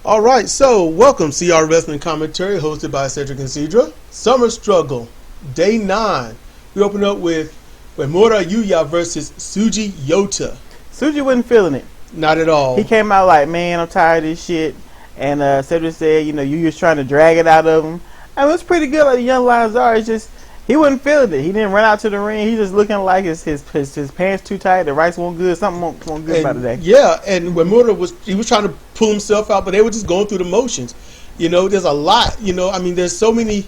All right, so welcome, CR Wrestling Commentary, hosted by Cedric and Cedra. Summer Struggle, Day 9. We open up with Uemura Yuya versus Tsuji Yota. Tsuji wasn't feeling it. Not at all. He came out like, man, I'm tired of this shit. And Cedric said, you know, Yuya's trying to drag it out of him. I mean, it was pretty good, like the young lions are. It's just, he wasn't feeling it. He didn't run out to the ring. He just looking like his pants too tight, the rice wasn't good, something wasn't good about today. Yeah, and Uemura was trying to pull himself out, but they were just going through the motions. You know, there's a lot, you know, I mean, there's so many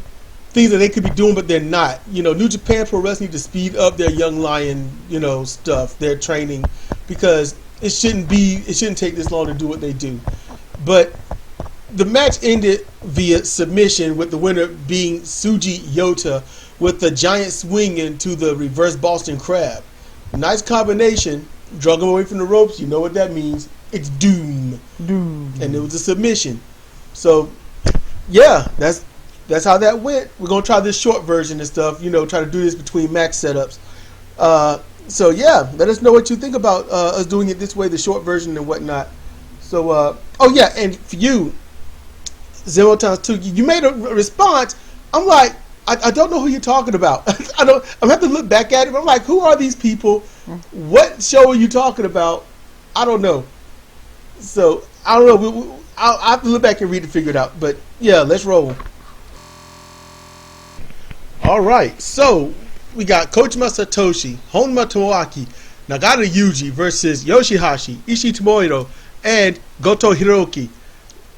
things that they could be doing, but they're not. You know, New Japan Pro Wrestling need to speed up their young lion, you know, stuff, their training, because it shouldn't take this long to do what they do. But the match ended via submission, with the winner being Tsuji Yota with the giant swing into the reverse Boston Crab. Nice combination. Drug him away from the ropes. You know what that means. It's doom. And it was a submission. So, yeah, that's how that went. We're going to try this short version and stuff. You know, try to do this between match setups. So, yeah, let us know what you think about us doing it this way, the short version and whatnot. So, oh, yeah, and for you, 0 times 2, you made a response. I'm like, I don't know who you're talking about. I'm going to have to look back at it. I'm like, who are these people? What show are you talking about? I don't know. So, I don't know. I'll have to look back and read to figure it out. But, yeah, let's roll. All right. So, we got Kojima Satoshi, Honma Tomoaki, Nagata Yuji versus Yoshihashi, Ishii Tomohiro, and Goto Hiroki.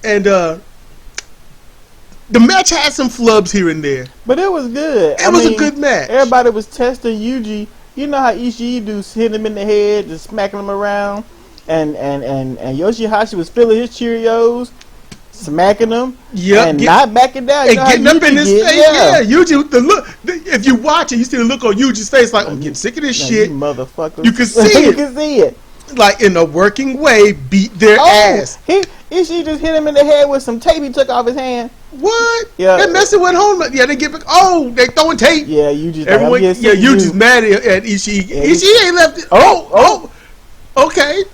And, the match had some flubs here and there, but it was good. It was a good match. Everybody was testing Yuji. You know how Ishii do, hit him in the head, just smacking him around, and Yoshihashi was filling his Cheerios, smacking him, not backing down. And getting up in his face. Yeah, Yuji, the look. If you watch it, you see the look on Yuji's face, like, I'm getting sick of this shit, you motherfucker. You can see it. You can see it. Like, in a working way, beat their ass. Ishii just hit him in the head with some tape he took off his hand. What? Yeah. They're messing with home. Yeah, they get back. Oh, they throwing tape. Yeah, Yuji's everyone. Yuji's mad at Ishii. Yeah, Ishii ain't left it. Oh. Okay.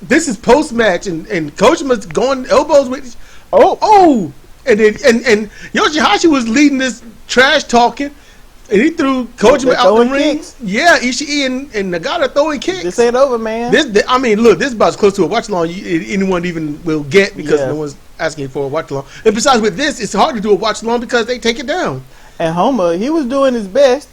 This is post match, and Kojima's going elbows with. And then and Yoshihashi was leading this trash talking. And he threw Kojima out the ring. Kicks. Yeah, Ishii and Nagata throwing kicks. This ain't over, man. I mean, look, this is about as close to a watch along anyone even will get, because no one's asking for a watch along. And besides, with this, it's hard to do a watch along because they take it down. And Homa, he was doing his best.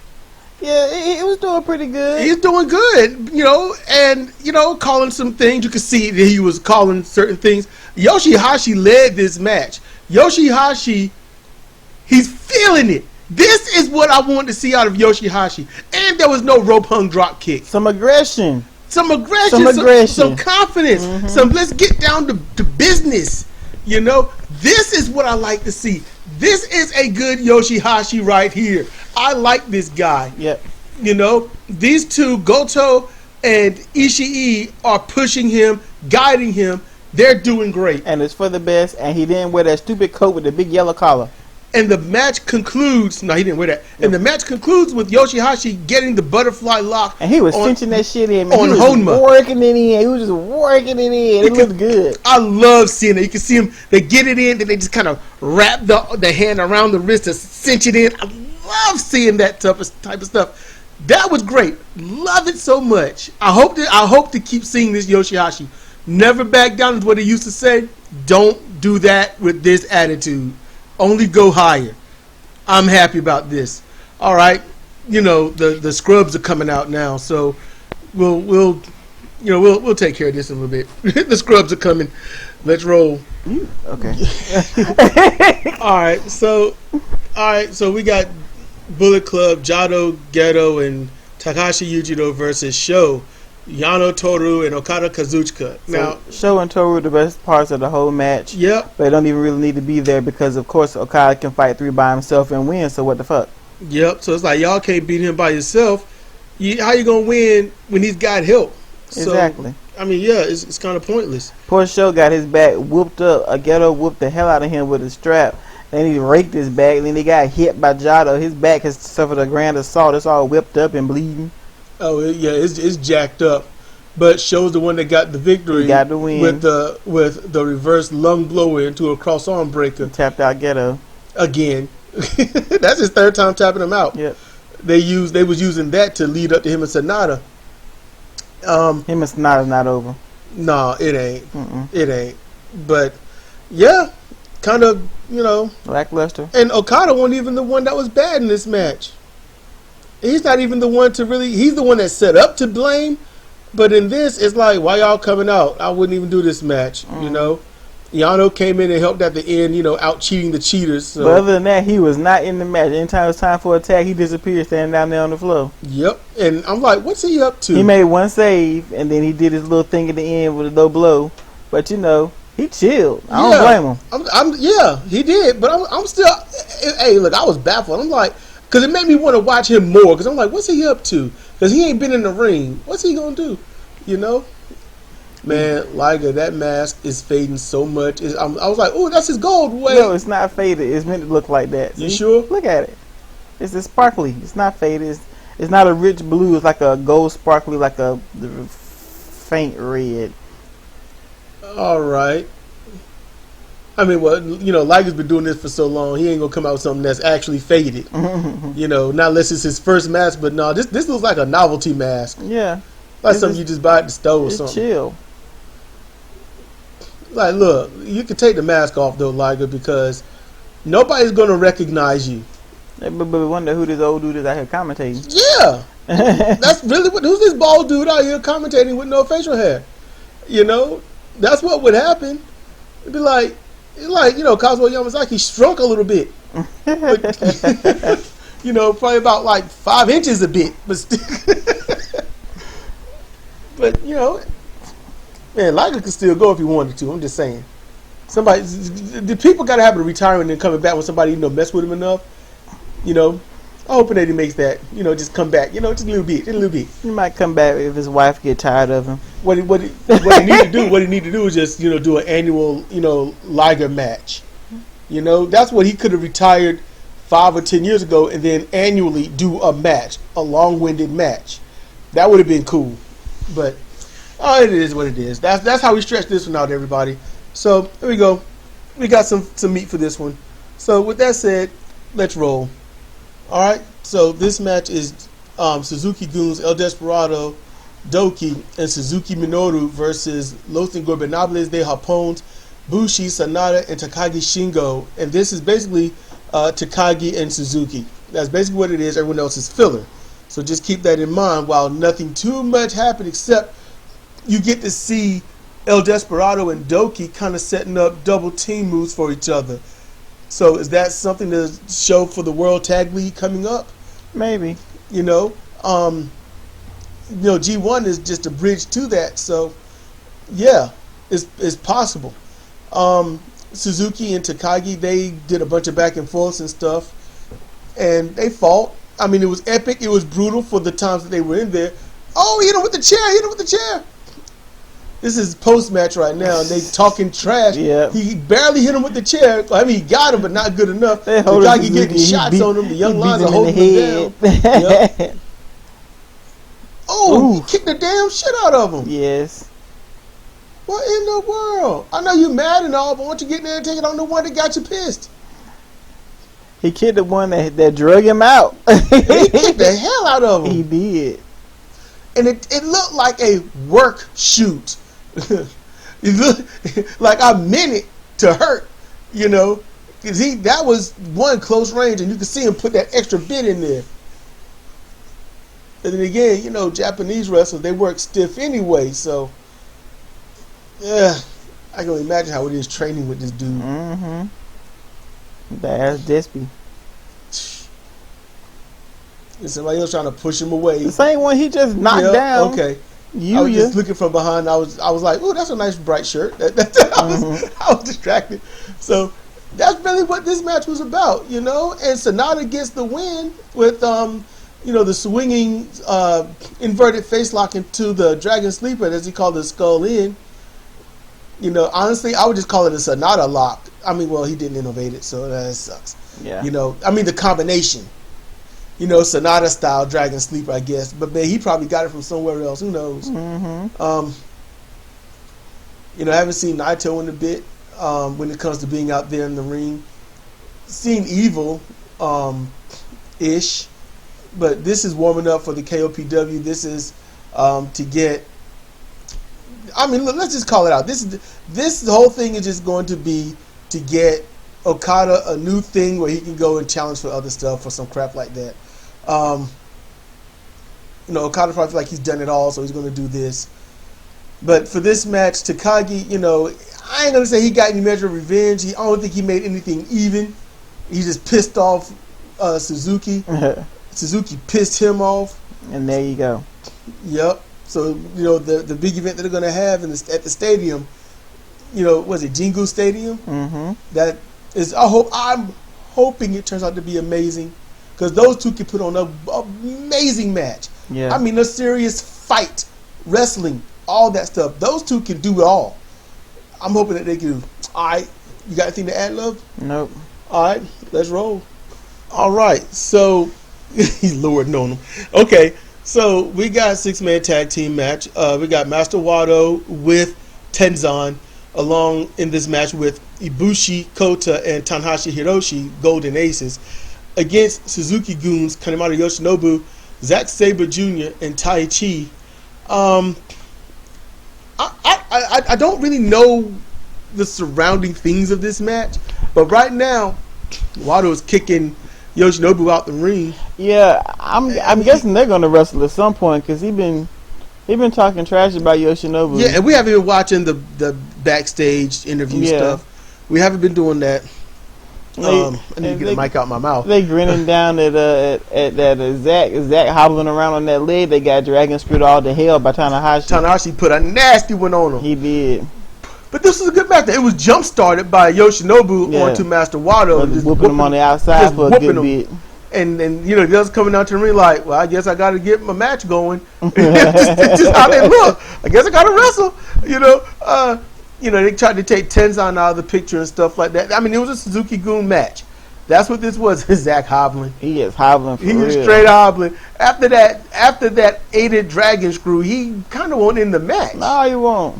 Yeah, he was doing pretty good. He's doing good, you know, and, you know, calling some things. You could see that he was calling certain things. Yoshihashi led this match. Yoshihashi, he's feeling it. This is what I wanted to see out of Yoshihashi. And there was no rope hung drop kick. Some aggression. Some confidence. Mm-hmm. Some let's get down to business. You know, this is what I like to see. This is a good Yoshihashi right here. I like this guy. Yep. You know, these two, Goto and Ishii, are pushing him, guiding him. They're doing great. And it's for the best. And he didn't wear that stupid coat with the big yellow collar. And the match concludes. No, he didn't wear that. Yep. And the match concludes with Yoshihashi getting the butterfly lock. And he was cinching that shit in. Man. On Honma. Working it in. He was just working it in. It looked good. I love seeing it. You can see him. They get it in. Then they just kind of wrap the hand around the wrist to cinch it in. I love seeing that type of stuff. That was great. Love it so much. I hope to keep seeing this Yoshihashi. Never back down is what he used to say. Don't do that with this attitude. Only go higher. I'm happy about this. All right, you know, the scrubs are coming out now, so we'll take care of this in a little bit. The scrubs are coming. Let's roll. Okay. All right, so we got Bullet Club, Jado, Geto, and Takashi Yujiro versus Sho, Yano Toru, and Okada Kazuchika. Now, Sho and Toru are the best parts of the whole match. Yep. They don't even really need to be there because, of course, Okada can fight 3 by himself and win, so what the fuck? Yep, so it's like y'all can't beat him by yourself. How you going to win when he's got help? Exactly. So, I mean, yeah, it's kind of pointless. Poor Sho got his back whooped up. Geto whooped the hell out of him with a strap. Then he raked his back, and then he got hit by Jado. His back has suffered a grand assault. It's all whipped up and bleeding. Oh, yeah, it's jacked up. but Sho's the one that got the victory. He got the win with the reverse lung blower into a cross arm breaker. Tapped out Ghetto again. That's his third time tapping him out. Yep. They was using that to lead up to him and Sonata. Him and Sonata's not over. Nah, it ain't. Mm-mm. It ain't. But yeah, kind of, lackluster. And Okada wasn't even the one that was bad in this match. He's not even the one to really. He's the one that's set up to blame. But in this, it's like, why y'all coming out? I wouldn't even do this match. Yano came in and helped at the end, out cheating the cheaters. So. But other than that, he was not in the match. Anytime it was time for attack, he disappeared standing down there on the floor. Yep. And I'm like, what's he up to? He made one save, and then he did his little thing at the end with a low blow. But, he chilled. I don't blame him. Yeah, he did. But I'm still, hey, look, I was baffled. I'm like, because it made me want to watch him more. Because I'm like, what's he up to? Because he ain't been in the ring. What's he going to do? Man, Liger, that mask is fading so much. I was like, oh, that's his gold. Wait. No, it's not faded. It's meant to look like that. See? You sure? Look at it. It's sparkly. It's not faded. It's not a rich blue. It's like a gold sparkly, like a faint red. All right. I mean, well, Liger's been doing this for so long. He ain't gonna come out with something that's actually faded. Not unless it's his first mask. But no, this looks like a novelty mask. Yeah. Like something you just buy at the store or something. Chill. Like, look, you can take the mask off though, Liger, because nobody's gonna recognize you. But we wonder who this old dude is out here commentating. Yeah, that's really who's this bald dude out here commentating with no facial hair? That's what would happen. It'd be like, Kazuo Yamazaki shrunk a little bit. Probably about like 5 inches a bit, but still. But man, Liger could still go if he wanted to. I'm just saying. The people got to have a retirement and coming back when somebody mess with him enough. I'm hoping that he makes that. Just come back. Just a little bit. He might come back if his wife get tired of him. What he need to do is just do an annual Liger match. That's what he could have retired 5 or 10 years ago, and then annually do a match, a long-winded match. That would have been cool. But it is what it is. That's how we stretch this one out, everybody. So here we go. We got some meat for this one. So with that said, let's roll. All right. So this match is Suzuki Goons, El Desperado, Doki, and Suzuki Minoru versus Los Ingobernables de Japón, Bushi, Sanada, and Takagi Shingo. And this is basically Takagi and Suzuki. That's basically what it is. Everyone else is filler. So just keep that in mind while nothing too much happened, except you get to see El Desperado and Doki kind of setting up double team moves for each other. So is that something to show for the World Tag League coming up? Maybe. G1 is just a bridge to that. So yeah, it's possible. Suzuki and Takagi, they did a bunch of back and forths and stuff, and they fought. I mean, it was epic. It was brutal for the times that they were in there. Oh, hit him with the chair. This is post-match right now, and they talking trash. Yeah. He barely hit him with the chair. I mean, he got him, but not good enough. Takagi getting shots on him. The young lions are holding him down. Yep. Oh, he kicked the damn shit out of him. Yes. What in the world? I know you're mad and all, but why don't you get in there and take it on the one that got you pissed? He kicked the one that drug him out. He kicked the hell out of him. He did. And it looked like a work shoot. It looked like I meant it to hurt, because that was one close range, and you could see him put that extra bit in there. And then again, Japanese wrestlers, they work stiff anyway, so yeah, I can only imagine how it is training with this dude. Mm-hmm. That's Despy. And somebody else trying to push him away. The same one he just knocked down. Okay. I was just looking from behind. I was like, oh, that's a nice bright shirt. I was distracted. So that's really what this match was about, And Sonata gets the win with the swinging inverted face lock into the Dragon Sleeper, as he called the Skull In. Honestly, I would just call it a Sonata lock. I mean, well, he didn't innovate it, so that sucks. Yeah. The combination. Sonata style Dragon Sleeper, I guess. But man, he probably got it from somewhere else. Who knows? I haven't seen Naito in a bit when it comes to being out there in the ring. Seen Evil ish, but this is warming up for the KOPW. This is to get. I mean, look, let's just call it out. This whole thing is just going to be to get Okada a new thing where he can go and challenge for other stuff or some crap like that. Okada probably feel like he's done it all, so he's going to do this. But for this match, Takagi, I ain't going to say he got any measure of revenge. I don't think he made anything even. He just pissed off Suzuki. Suzuki pissed him off. And there you go. Yep. So, the big event that they're going to have at the stadium, was it Jingu Stadium? That is, I'm hoping it turns out to be amazing. Because those two can put on an amazing match. Yeah. I mean, a serious fight, wrestling, all that stuff. Those two can do it all. I'm hoping that they can. All right. You got anything to add, Love? Nope. All right. Let's roll. All right. So, he's lording on them. Okay. So, we got a 6-man tag team match. We got Master Wato with Tenzan along in this match with Ibushi, Kota, and Tanahashi Hiroshi, Golden Aces, against Suzuki Goons, Kanemaru Yoshinobu, Zack Sabre Jr., and Tai Chi. I don't really know the surrounding things of this match, but right now, Wato is kicking Yoshinobu out the ring. Yeah, I'm guessing they're going to wrestle at some point because he been talking trash about Yoshinobu. Yeah, and we haven't been watching the backstage interview stuff. We haven't been doing that. I need to get the mic out my mouth. They grinning down at Zach hobbling around on that leg. They got dragon screwed all to hell by Tanahashi. Tanahashi put a nasty one on him. He did. But this was a good match. It was jump started by Yoshinobu onto Master Wato, just whooping him on the outside for a good bit. And the others coming out to the ring like, well, I guess I got to get my match going. just how they look. I guess I got to wrestle. They tried to take Tenzan out of the picture and stuff like that. I mean, it was a Suzuki Goon match. That's what this was. Zach hobbling. He is hobbling for real. He is straight hobbling. After that aided dragon screw, he kind of won't end the match. No, he won't.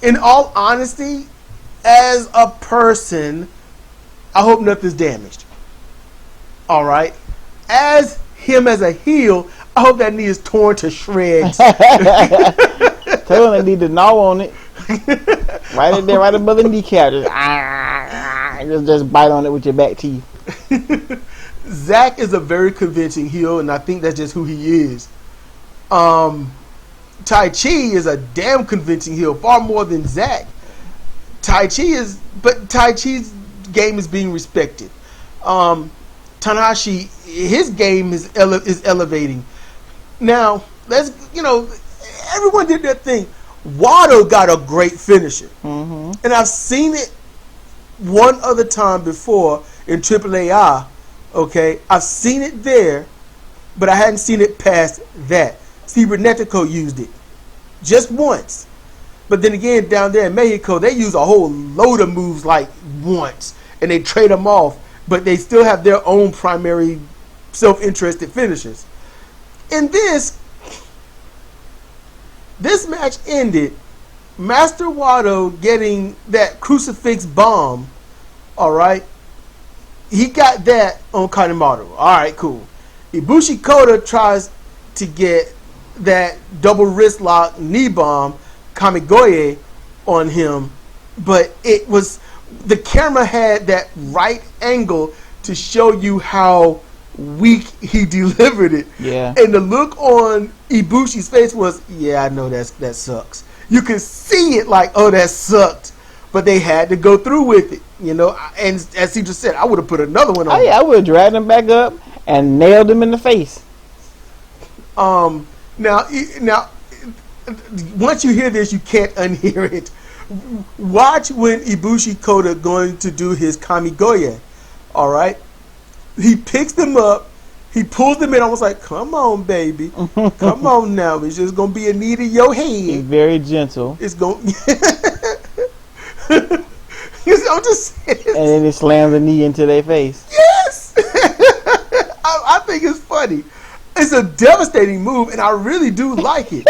In all honesty, as a person, I hope nothing's damaged. All right. As him as a heel, I hope that knee is torn to shreds. Tell him they need to gnaw on it. Right in there, right above the kneecap. Just bite on it with your back teeth. Zach is a very convincing heel, and I think that's just who he is. Tai Chi is a damn convincing heel, far more than Zach. But Tai Chi's game is being respected. Tanahashi, his game is elevating. Now, everyone did their thing. Wato got a great finisher. And I've seen it one other time before in AAA. Okay? I've seen it there, but I hadn't seen it past that. Cibernetico used it just once. But then again, down there in Mexico, they use a whole load of moves like once, and they trade them off, but they still have their own primary self-interested finishers. In this match ended, Master Wato getting that crucifix bomb, all right? He got that on Kanemaru. All right, cool. Ibushi Kota tries to get that double wrist lock knee bomb, Kamigoye, on him, but it was the camera had that right angle to show you how weak he delivered it. Yeah. And the look on Ibushi's face was, yeah, I know that sucks. You could see it like, oh, that sucked. But they had to go through with it, And as he just said, I would have put another one on. Oh yeah, I would have dragged him back up and nailed him in the face. Now, once you hear this, you can't unhear it. Watch when Ibushi Kota going to do his Kamigoye. All right, he picks them up, he pulls them in, almost like, "Come on, baby, come on now. It's just gonna be a knee to your head." He's very gentle. It's going. I'm just saying. And then he slams the knee into their face. Yes. think it's funny. It's a devastating move, and I really do like it.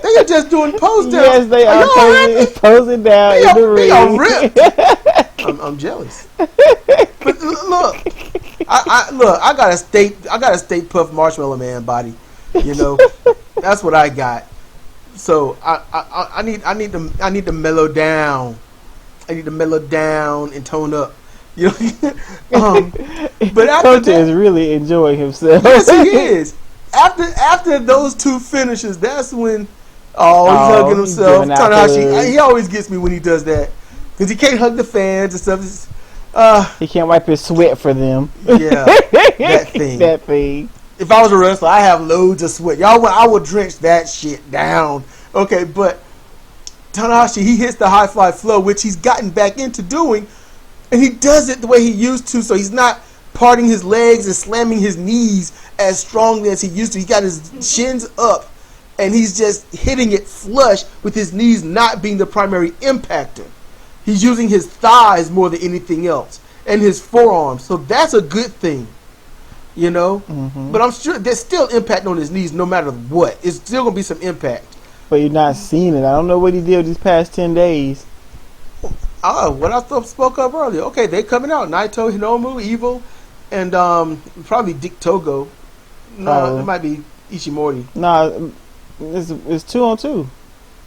They are just doing pose downs. Yes, they are posing down in the ring. They are ripped. I'm jealous. But look, I got a Stay Puft Marshmallow Man body. You know, that's what I got. So I need to mellow down. I need to mellow down and tone up. You know, but Coach is really enjoying himself. Yes, he is. After those two finishes, that's when he's hugging himself. Tanahashi, he always gets me when he does that because he can't hug the fans and stuff. He can't wipe his sweat for them. Yeah, that thing. That thing. If I was a wrestler, I have loads of sweat. I would drench that shit down. Okay, but Tanahashi, he hits the high fly flow, which he's gotten back into doing, and he does it the way he used to. So he's not parting his legs and slamming his knees as strongly as he used to. He got his shins up, and he's just hitting it flush with his knees not being the primary impactor. He's using his thighs more than anything else, and his forearms. So that's a good thing, you know. Mm-hmm. But I'm sure there's still impact on his knees no matter what. It's still going to be some impact. But you're not seeing it. I don't know what he did these past 10 days. Oh, what I spoke of earlier. Okay, they're coming out. Naito, Hinomu, Evil, and probably Dick Togo. No, it might be Ishimori. No, it's 2-on-2.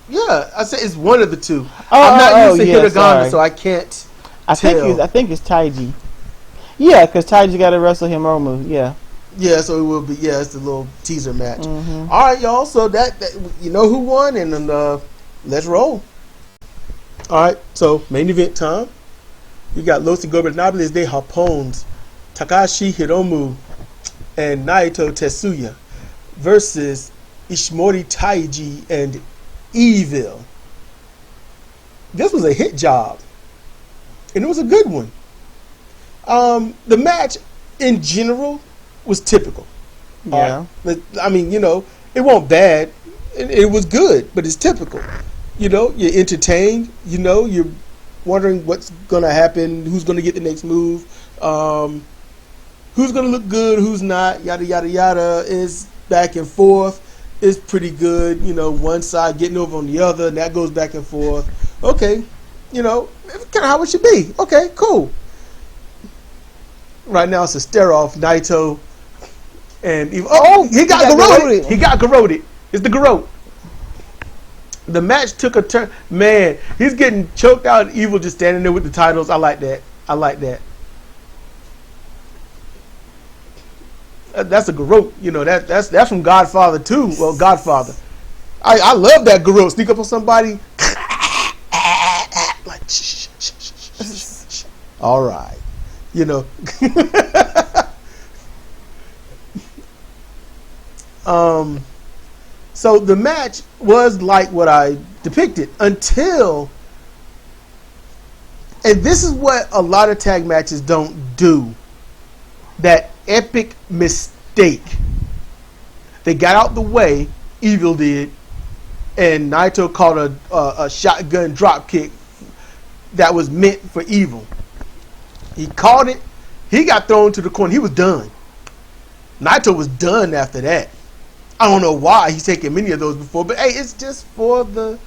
Yeah, I said it's one of the two. I'm not used to Hiragana, so I can't tell. I think it's Taiji. Yeah, because Taiji got to wrestle Hinomu. Yeah. Yeah, so it will be. Yeah, it's a little teaser match. Mm-hmm. All right, y'all. So that you know who won, and then let's roll. All right, so main event time. You got Los Ingobernables de Japon's Takashi Hiromu and Naito Tetsuya versus Ishimori Taiji and Evil. This was a hit job, and it was a good one. The match in general was typical. Yeah. I mean, you know, it wasn't bad. It was good, but it's typical. You know, you're entertained. You know, you're wondering what's going to happen, who's going to get the next move, who's going to look good, who's not, yada, yada, yada. It's back and forth. It's pretty good. You know, one side getting over on the other, and that goes back and forth. Okay, you know, it's kind of how it should be. Okay, cool. Right now it's a stare-off, Naito and Evil. Oh, he got garroted. He got garroted. It's the garrote. The match took a turn. Man, he's getting choked out. Evil just standing there with the titles. I like that. I like that. That's a garrote. You know, that's from Godfather too. Well, Godfather. I love that garrote. Sneak up on somebody. Like, shh. All right. You know. So the match was like what I depicted until, and this is what a lot of tag matches don't do, that epic mistake. They got out the way, Evil did, and Naito caught a shotgun drop kick that was meant for Evil. He caught it. He got thrown to the corner. He was done. Naito was done after that. I don't know why he's taken many of those before, but hey, it's just for the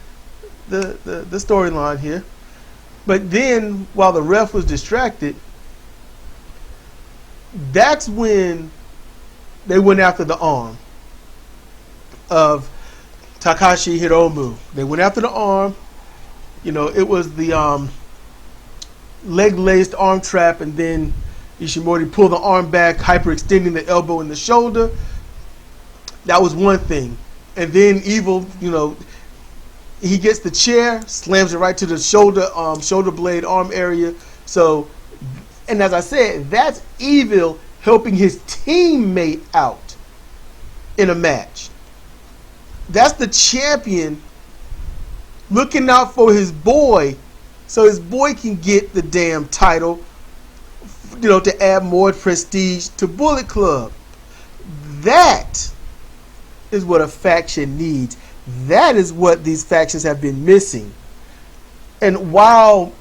storyline here. But then, while the ref was distracted, that's when they went after the arm of Takashi Hiromu. They went after the arm. You know, it was the leg-laced arm trap, and then Ishimori pulled the arm back, hyperextending the elbow and the shoulder. That was one thing. And then Evil, you know, he gets the chair, slams it right to the shoulder blade arm area. So, and as I said, that's Evil helping his teammate out in a match. That's the champion looking out for his boy so his boy can get the damn title, you know, to add more prestige to Bullet Club. That is what a faction needs. That is what these factions have been missing. And while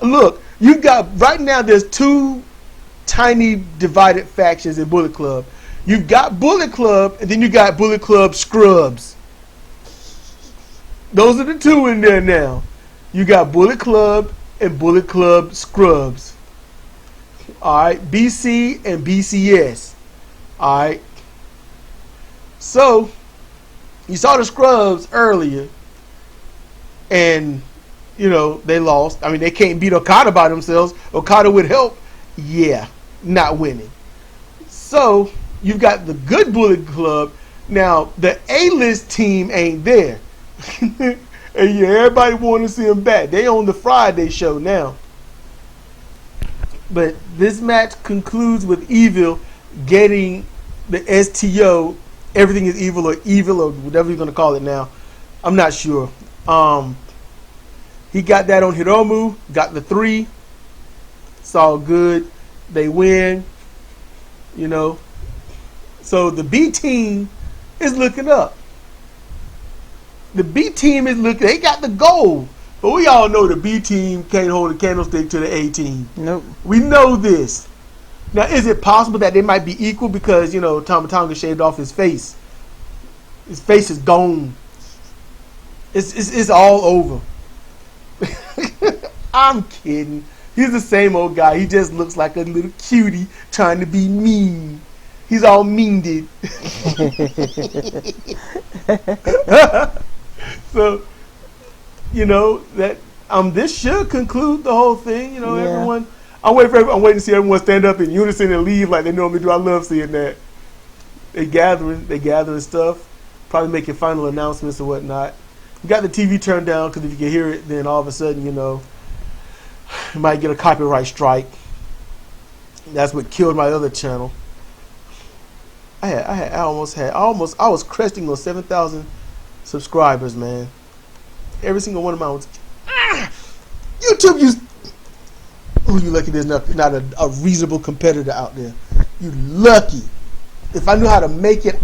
look, you've got right now there's two tiny divided factions in Bullet Club. You've got Bullet Club, and then you got Bullet Club Scrubs. Those are the two in there now. You got Bullet Club and Bullet Club Scrubs. Alright, BC and BCS. Alright. So, you saw the Scrubs earlier, and, you know, they lost. I mean, they can't beat Okada by themselves. Okada would help. Yeah, not winning. So, you've got the good Bullet Club. Now, the A-list team ain't there. And yeah, everybody want to see them back. They on the Friday show now. But this match concludes with Evil getting the STO. Everything is evil or whatever you're going to call it now. I'm not sure. He got that on Hiromu. Got the 3. It's all good. They win. You know. So the B team is looking up. The B team is looking. They got the gold. But we all know the B team can't hold a candlestick to the A team. Nope. We know this. Now, is it possible that they might be equal because, you know, Tama Tonga shaved off his face? His face is gone. It's all over. I'm kidding. He's the same old guy. He just looks like a little cutie trying to be mean. He's all meaned. So, you know, that this should conclude the whole thing. You know, Yeah. everyone. I'm waiting to see everyone stand up in unison and leave like they normally do. I love seeing that. They gathering stuff. Probably making final announcements or whatnot. You got the TV turned down because if you can hear it, then all of a sudden, you know, you might get a copyright strike. That's what killed my other channel. I was cresting on 7,000 subscribers, man. Every single one of mine was YouTube. You lucky there's not a reasonable competitor out there. You lucky. If I knew how to make it,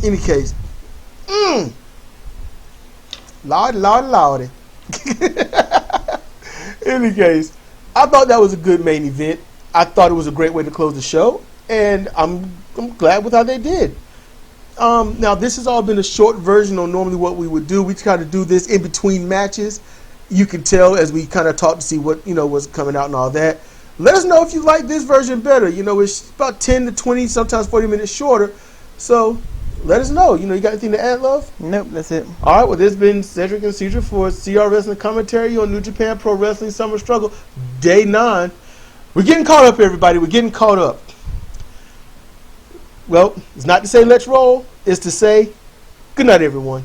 any case, Lordy. Any case, I thought that was a good main event. I thought it was a great way to close the show, and I'm glad with how they did. Now this has all been a short version on normally what we would do. We try to do this in between matches. You can tell as we kind of talk to see what, you know, what's coming out and all that. Let us know if you like this version better. You know, it's about 10 to 20, sometimes 40 minutes shorter. So let us know. You know, you got anything to add, love? Nope, that's it. All right, well, this has been Cedric and Cedric for CR Wrestling Commentary on New Japan Pro Wrestling Summer Struggle, Day 9. We're getting caught up, everybody. We're getting caught up. Well, it's not to say let's roll. It's to say good night, everyone.